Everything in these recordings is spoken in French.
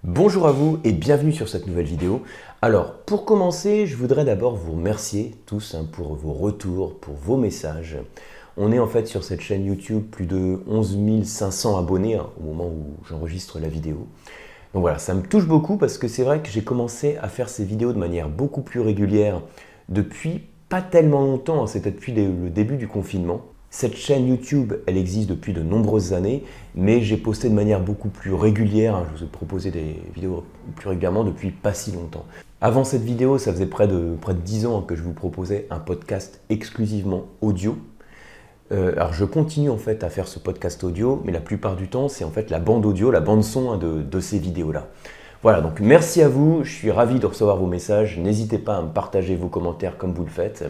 Bonjour à vous et bienvenue sur cette nouvelle vidéo. Alors, pour commencer, je voudrais d'abord vous remercier tous pour vos retours, pour vos messages. On est en fait sur cette chaîne YouTube plus de 11 500 abonnés au moment où j'enregistre la vidéo. Donc voilà, ça me touche beaucoup parce que c'est vrai que j'ai commencé à faire ces vidéos de manière beaucoup plus régulière depuis pas tellement longtemps, c'était depuis le début du confinement. Cette chaîne YouTube, elle existe depuis de nombreuses années, mais j'ai posté de manière beaucoup plus régulière. Je vous ai proposé des vidéos plus régulièrement depuis pas si longtemps. Avant cette vidéo, ça faisait près de 10 ans que je vous proposais un podcast exclusivement audio. Alors je continue en fait à faire ce podcast audio, mais la plupart du temps, c'est en fait la bande audio, la bande son de ces vidéos-là. Voilà, donc merci à vous, je suis ravi de recevoir vos messages. N'hésitez pas à me partager vos commentaires comme vous le faites.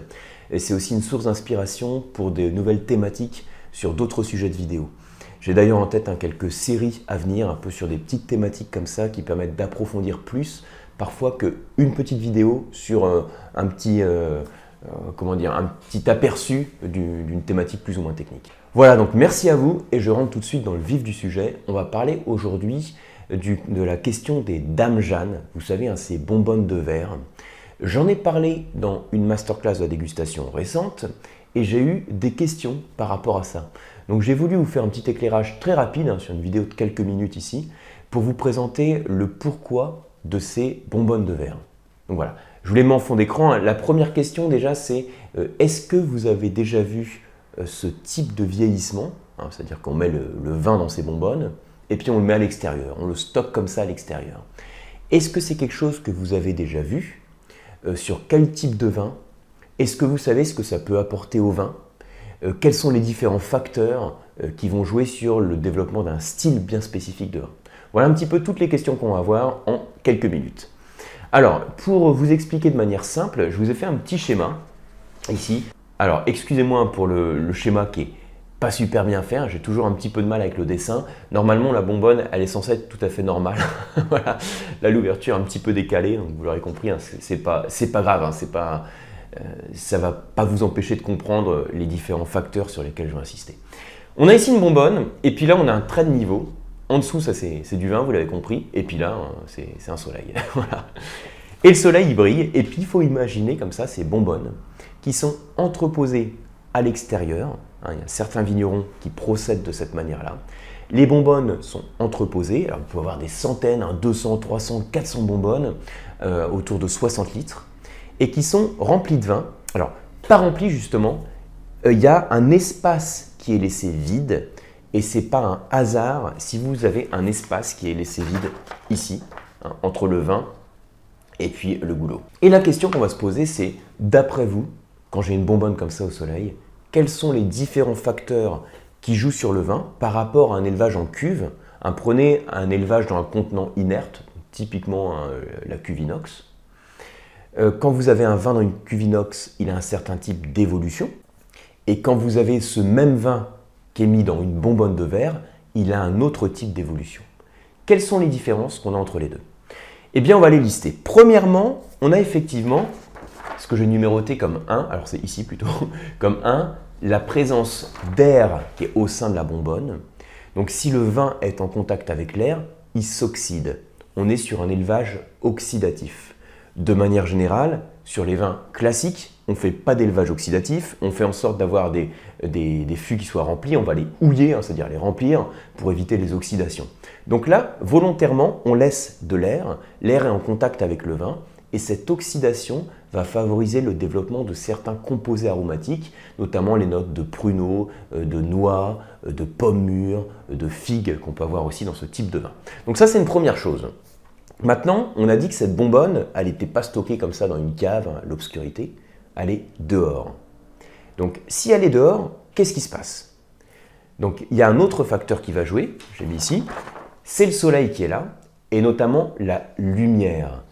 Et c'est aussi une source d'inspiration pour de nouvelles thématiques sur d'autres sujets de vidéos. J'ai d'ailleurs en tête quelques séries à venir, un peu sur des petites thématiques comme ça qui permettent d'approfondir plus, parfois qu'une petite vidéo sur un petit aperçu d'une thématique plus ou moins technique. Voilà, donc merci à vous et je rentre tout de suite dans le vif du sujet. On va parler aujourd'hui de la question des dames Jeanne, vous savez, ces bonbonnes de verre. J'en ai parlé dans une masterclass de dégustation récente et j'ai eu des questions par rapport à ça. Donc j'ai voulu vous faire un petit éclairage très rapide sur une vidéo de quelques minutes ici pour vous présenter le pourquoi de ces bonbonnes de verre. Donc voilà, je vous les mets en fond d'écran. La première question déjà c'est est-ce que vous avez déjà vu ce type de vieillissement, c'est-à-dire qu'on met le vin dans ces bonbonnes et puis on le met à l'extérieur, on le stocke comme ça à l'extérieur. Est-ce que c'est quelque chose que vous avez déjà vu ? Sur quel type de vin? Est-ce que vous savez ce que ça peut apporter au vin? Quels sont les différents facteurs qui vont jouer sur le développement d'un style bien spécifique de vin? Voilà un petit peu toutes les questions qu'on va avoir en quelques minutes. Alors, pour vous expliquer de manière simple, je vous ai fait un petit schéma ici. Alors, excusez-moi pour le schéma qui est pas super bien fait, j'ai toujours un petit peu de mal avec le dessin. Normalement, la bonbonne, elle est censée être tout à fait normale. Voilà, là, l'ouverture est un petit peu décalée, donc vous l'aurez compris, c'est pas grave, ça va pas vous empêcher de comprendre les différents facteurs sur lesquels je vais insister. On a ici une bonbonne, et puis là, on a un trait de niveau. En dessous, ça c'est du vin, vous l'avez compris, et puis là, c'est un soleil. Voilà. Et le soleil, il brille, et puis il faut imaginer comme ça ces bonbonnes qui sont entreposées à l'extérieur. Il y a certains vignerons qui procèdent de cette manière-là. Les bonbonnes sont entreposées. Alors, vous pouvez avoir des centaines, 200, 300, 400 bonbonnes, autour de 60 litres, et qui sont remplies de vin. Alors, pas remplies justement, il y a un espace qui est laissé vide, et ce n'est pas un hasard si vous avez un espace qui est laissé vide ici, entre le vin et puis le goulot. Et la question qu'on va se poser, c'est, d'après vous, quand j'ai une bonbonne comme ça au soleil, quels sont les différents facteurs qui jouent sur le vin par rapport à un élevage en cuve? Prenez un élevage dans un contenant inerte, typiquement la cuve inox. Quand vous avez un vin dans une cuve inox, il a un certain type d'évolution. Et quand vous avez ce même vin qui est mis dans une bonbonne de verre, il a un autre type d'évolution. Quelles sont les différences qu'on a entre les deux? Eh bien, on va les lister. Premièrement, on a effectivement ce que j'ai numéroté comme 1, alors c'est ici plutôt, comme 1, la présence d'air qui est au sein de la bonbonne. Donc si le vin est en contact avec l'air, il s'oxyde. On est sur un élevage oxydatif. De manière générale, sur les vins classiques, on ne fait pas d'élevage oxydatif, on fait en sorte d'avoir des fûts qui soient remplis, on va les houiller, c'est-à-dire les remplir pour éviter les oxydations. Donc là, volontairement, on laisse de l'air, l'air est en contact avec le vin, et cette oxydation va favoriser le développement de certains composés aromatiques, notamment les notes de pruneau, de noix, de pommes mûres, de figues qu'on peut avoir aussi dans ce type de vin. Donc ça, c'est une première chose. Maintenant, on a dit que cette bonbonne, elle n'était pas stockée comme ça dans une cave, à l'obscurité, elle est dehors. Donc si elle est dehors, qu'est-ce qui se passe? Donc il y a un autre facteur qui va jouer, j'ai mis ici, c'est le soleil qui est là, et notamment la lumière.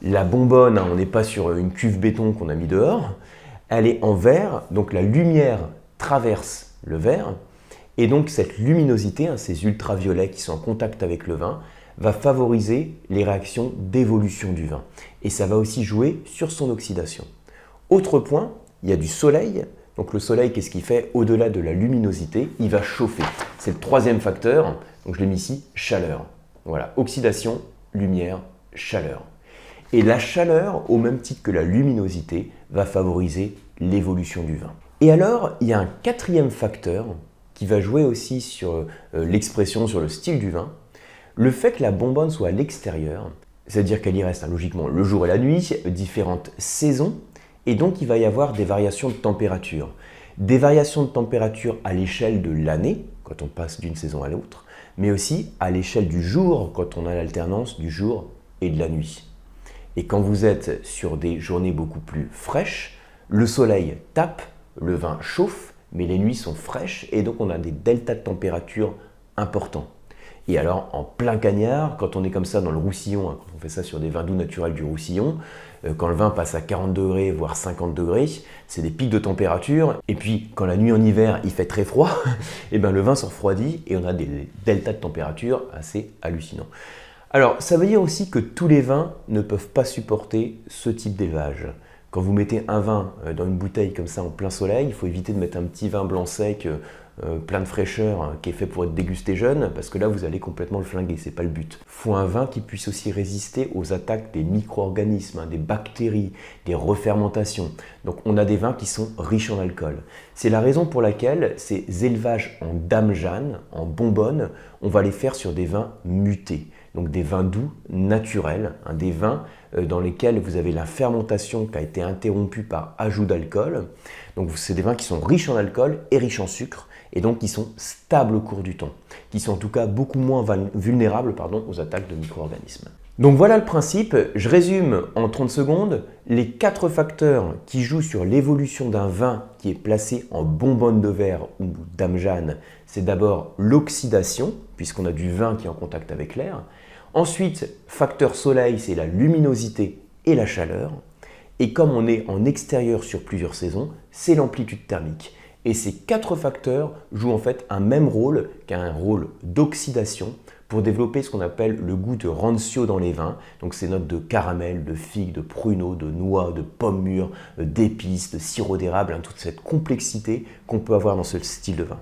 La bonbonne, on n'est pas sur une cuve béton qu'on a mis dehors, elle est en verre, donc la lumière traverse le verre, et donc cette luminosité, ces ultraviolets qui sont en contact avec le vin, va favoriser les réactions d'évolution du vin. Et ça va aussi jouer sur son oxydation. Autre point, il y a du soleil. Donc le soleil, qu'est-ce qu'il fait? Au-delà de la luminosité, il va chauffer. C'est le troisième facteur, donc je l'ai mis ici, chaleur. Voilà, oxydation, lumière, chaleur. Et la chaleur, au même titre que la luminosité, va favoriser l'évolution du vin. Et alors, il y a un quatrième facteur qui va jouer aussi sur l'expression, sur le style du vin. Le fait que la bonbonne soit à l'extérieur, c'est-à-dire qu'elle y reste logiquement le jour et la nuit, différentes saisons, et donc il va y avoir des variations de température. Des variations de température à l'échelle de l'année, quand on passe d'une saison à l'autre, mais aussi à l'échelle du jour, quand on a l'alternance du jour et de la nuit. Et quand vous êtes sur des journées beaucoup plus fraîches, le soleil tape, le vin chauffe, mais les nuits sont fraîches et donc on a des deltas de température importants. Et alors, en plein cagnard, quand on est comme ça dans le Roussillon, quand on fait ça sur des vins doux naturels du Roussillon, quand le vin passe à 40 degrés, voire 50 degrés, c'est des pics de température. Et puis, quand la nuit en hiver, il fait très froid, et ben, le vin se refroidit et on a des deltas de température assez hallucinants. Alors, ça veut dire aussi que tous les vins ne peuvent pas supporter ce type d'élevage. Quand vous mettez un vin dans une bouteille comme ça en plein soleil, il faut éviter de mettre un petit vin blanc sec plein de fraîcheur qui est fait pour être dégusté jeune, parce que là vous allez complètement le flinguer, c'est pas le but. Il faut un vin qui puisse aussi résister aux attaques des micro-organismes, des bactéries, des refermentations. Donc on a des vins qui sont riches en alcool. C'est la raison pour laquelle ces élevages en Dame Jeanne, en bonbonne, on va les faire sur des vins mutés. Donc des vins doux, naturels, des vins dans lesquels vous avez la fermentation qui a été interrompue par ajout d'alcool. Donc c'est des vins qui sont riches en alcool et riches en sucre, et donc qui sont stables au cours du temps, qui sont en tout cas beaucoup moins vulnérables aux attaques de micro-organismes. Donc voilà le principe, je résume en 30 secondes les 4 facteurs qui jouent sur l'évolution d'un vin qui est placé en bonbonne de verre ou Dame Jeanne. C'est d'abord l'oxydation, puisqu'on a du vin qui est en contact avec l'air. Ensuite, facteur soleil, c'est la luminosité et la chaleur. Et comme on est en extérieur sur plusieurs saisons, c'est l'amplitude thermique. Et ces 4 facteurs jouent en fait un même rôle qu'un rôle d'oxydation pour développer ce qu'on appelle le goût de rancio dans les vins. Donc ces notes de caramel, de figue, de pruneau, de noix, de pommes mûres, d'épices, de sirop d'érable, toute cette complexité qu'on peut avoir dans ce style de vin.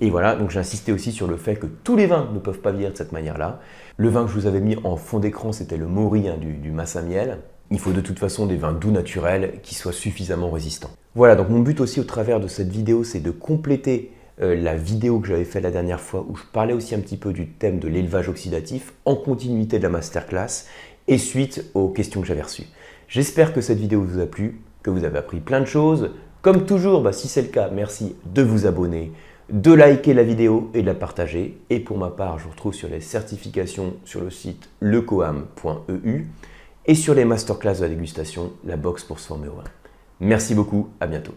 Et voilà, donc j'ai insisté aussi sur le fait que tous les vins ne peuvent pas vieillir de cette manière-là. Le vin que je vous avais mis en fond d'écran, c'était le Maury du Massamiel. Il faut de toute façon des vins doux naturels qui soient suffisamment résistants. Voilà, donc mon but aussi au travers de cette vidéo, c'est de compléter la vidéo que j'avais faite la dernière fois où je parlais aussi un petit peu du thème de l'élevage oxydatif en continuité de la masterclass et suite aux questions que j'avais reçues. J'espère que cette vidéo vous a plu, que vous avez appris plein de choses. Comme toujours, si c'est le cas, merci de vous abonner, de liker la vidéo et de la partager. Et pour ma part, je vous retrouve sur les certifications sur le site lecoam.eu et sur les masterclass de la dégustation, la box pour se former au vin. Merci beaucoup, à bientôt.